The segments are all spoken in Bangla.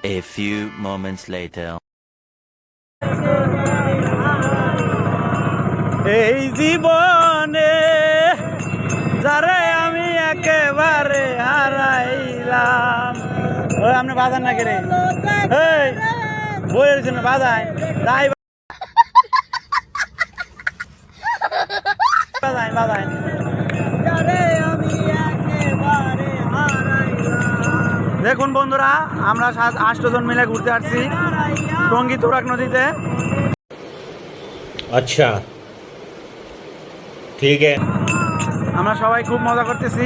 A few moments later. এই জীবনে যারে আমি একেবারে হারাইলাম। ওই আপনি বাজান না কেরে এই বইয়ের জন্য বাজায় তাই বাজায় বাজায় দেখুন বন্ধুরা, আমরা 7-8 জন মিলে ঘুরতে আসছি টঙ্গী তুরাগ নদীতে। আচ্ছা ঠিক আছে, আমরা সবাই খুব মজা করতেছি।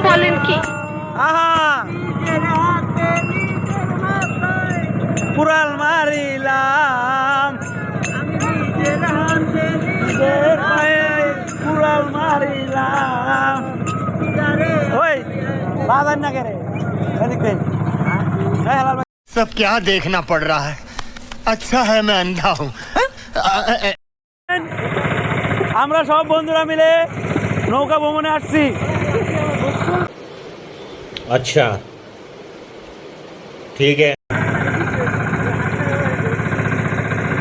বলেন কি? আহা কুড়াল মারিলাম, কুড়াল মারিলাম। ওই বাজার না কেরে দেখবেন। सब क्या देखना पड़ रहा है? अच्छा है मैं अंधा हूँ। আমরা সব বন্ধুরা মিলে নৌকা ভ্রমণে আসছি। আচ্ছা ঠিক আছে।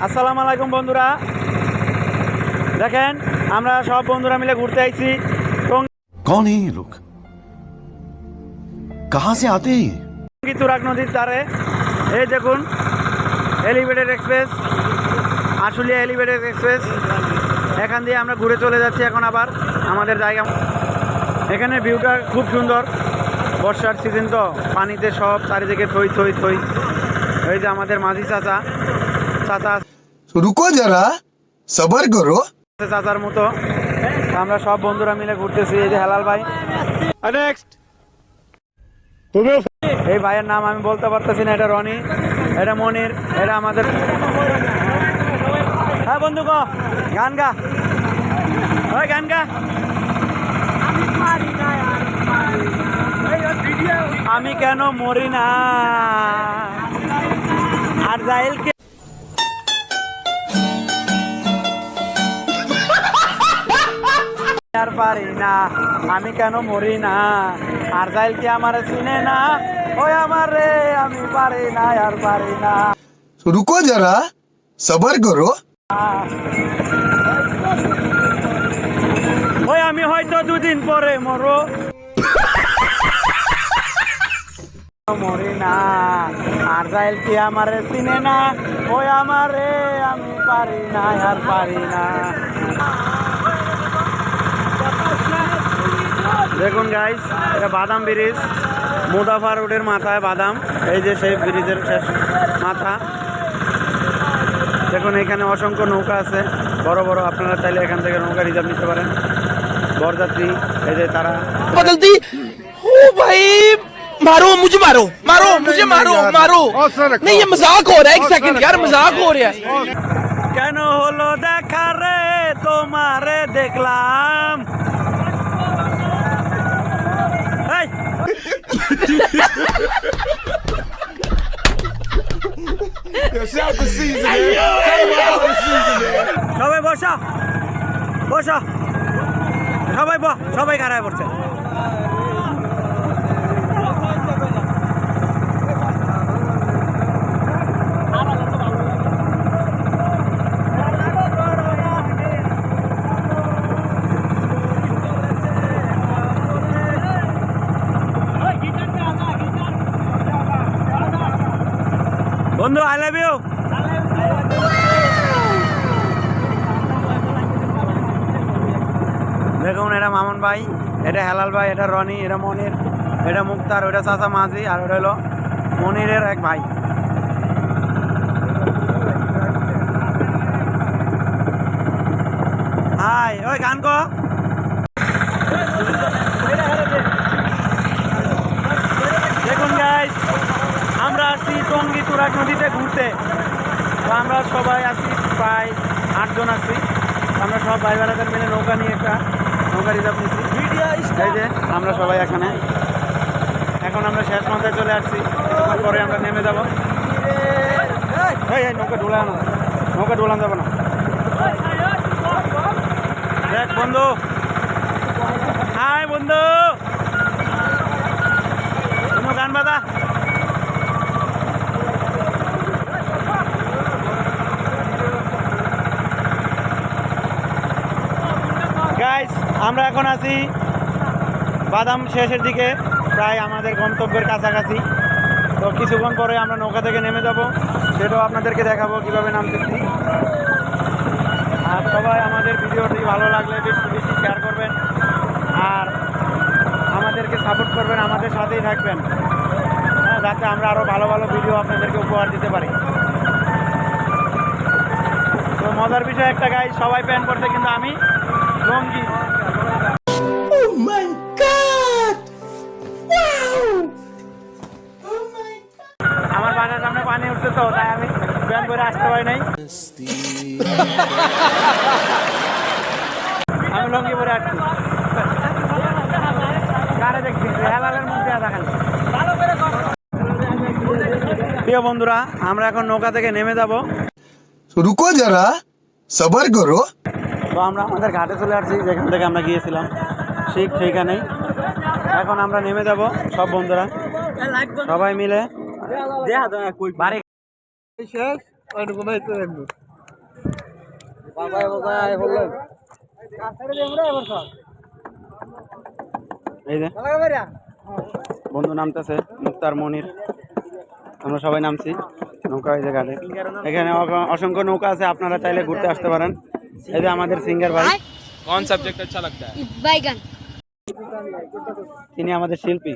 আসসালামু আলাইকুম বন্ধুরা, দেখেন আমরা সব বন্ধুরা মিলে ঘুরতে আইছি कौन है ये लोग? कहाँ से आते हैं? টঙ্গী তুরাগ নদীর ধারে। এই দেখুন elevated express, Ashulia elevated express. এখান দিয়ে আমরা ঘুরে চলে যাচ্ছি এখন আবার আমাদের জায়গা। এখানে ভিউটা খুব সুন্দর, বর্ষার সিজন তো পানিতে সব চারিদিকে থই থই থই। এই যে আমাদের মাঝি চাচা, চাচা रुको जरा सबर करो। চাচার মতো আমরা সব বন্ধুরা মিলে ঘুরতেছি। এই যে হেলাল ভাই, এই ভাইয়ের নাম আমি বলতে পারতেছি না। এটা রনি, এটা মনির, এটা আমাদের। হ্যাঁ বন্ধু গো গান গা, ওই গান গা। আমি কেন মরি না আর জাইলকে আর পারি না, আমি কেন মরি না আর জাইলকে আমার চিনে না। ওই আমার রে আমি পারি না আর পারি না। रुको जरा सबर करो। ওই আমি হয়তো দুদিন পরে মরো, মরি না আর জাইল কি আমার চিনে না। ওই আমার রে আমি পারি না আর পারি না। দেখুন গাইস, এটা বাদাম ব্রিজ, মুদাফা রোডের মাথায় বাদাম। এই যে সেই ব্রিজের শেষ মাথা। দেখুন এখানে অসংখ্য নৌকা আছে বড় বড়, আপনারা চাইলে এখান থেকে নৌকা রিজার্ভ নিতে পারেন। বরযাত্রী এই যে তারা बदलती ओ भाई, मारो मुझे, मारो मारो मुझे, मारो मारो। नहीं ये मजाक हो रहा है, एक सेकंड यार, मजाक हो रहा है। কেন হলো দেখা রে তোমারে দেখলাম। এই! সবাই বসা বসা, সবাই সবাই খারাপ পড়ছে। বন্ধু আই লাভ ইউ। দেখুন এটা মামুন ভাই, এটা হেলাল ভাই, এটা রনি, এটা মনির, এটা মুক্তার, ওটা চাচা মাঝি, আর ওটা হলো মনিরের এক ভাই। হাই ওই গান কো। দেখুন গাইস, আমরা আসছি টঙ্গী তুরাগ নদীতে ঘুরতে। তো আমরা সবাই আছি, প্রায় 8 জন আছি। আমরা সব ভাই বেড়াদের মিলে নৌকা নিয়ে একটা নৌকা রিজার্ভ নিচ্ছি। এই যে আমরা সবাই এখানে, এখন আমরা শেষ মাথায় চলে আসছি। পরে আমরা নেমে যাবো। এই নৌকা ডোলানো, নৌকা ডোলান যাবো না। দেখ বন্ধু, হাই বন্ধু, আমরা এখন আছি বাদাম শেষের দিকে, প্রায় আমাদের গন্তব্যের কাছাকাছি। তো কিছুক্ষণ পরে আমরা নৌকা থেকে নেমে যাব, সেটাও আপনাদেরকে দেখাবো কীভাবে নামতেছি। আর সবাই আমাদের ভিডিওটি ভালো লাগলে বেশি বেশি শেয়ার করবেন আর আমাদেরকে সাপোর্ট করবেন, আমাদের সাথেই থাকবেন, হ্যাঁ, যাতে আমরা আরও ভালো ভালো ভিডিও আপনাদেরকে উপহার দিতে পারি। তো মজার বিষয় একটা গাই, সবাই প্যান্ট করছে কিন্তু আমি লঙ্গি। আমার বাসার সামনে পানি উঠছে, তো তাই আমি প্যান্ট করে আসতে পারি নাই, আমি লঙ্গি পরে আসছি। কারে দেখছি হেলালের মধ্যে দেখান। প্রিয় বন্ধুরা, আমরা এখন নৌকা থেকে নেমে যাব। रुको जरा सबर करो। তো আমরা আমাদের ঘাটে চলে আসছি, যেখান থেকে আমরা গিয়েছিলাম ঠিক সেইখানেই। এখন আমরা নেমে যাব সব বন্ধুরা সবাই মিলে বাড়ি। এই যে বন্ধু নামতেছে, মুক্তার মনির, আমরা সবাই নামছি নৌকা। এই যে ঘাটে এখানে অসংখ্য নৌকা আছে, আপনারা চাইলে ঘুরতে আসতে পারেন। এই যে আমাদের সিঙ্গার ভাই। कौन सब्जेक्ट अच्छा लगता है? बैगन। তিনি আমাদের শিল্পী।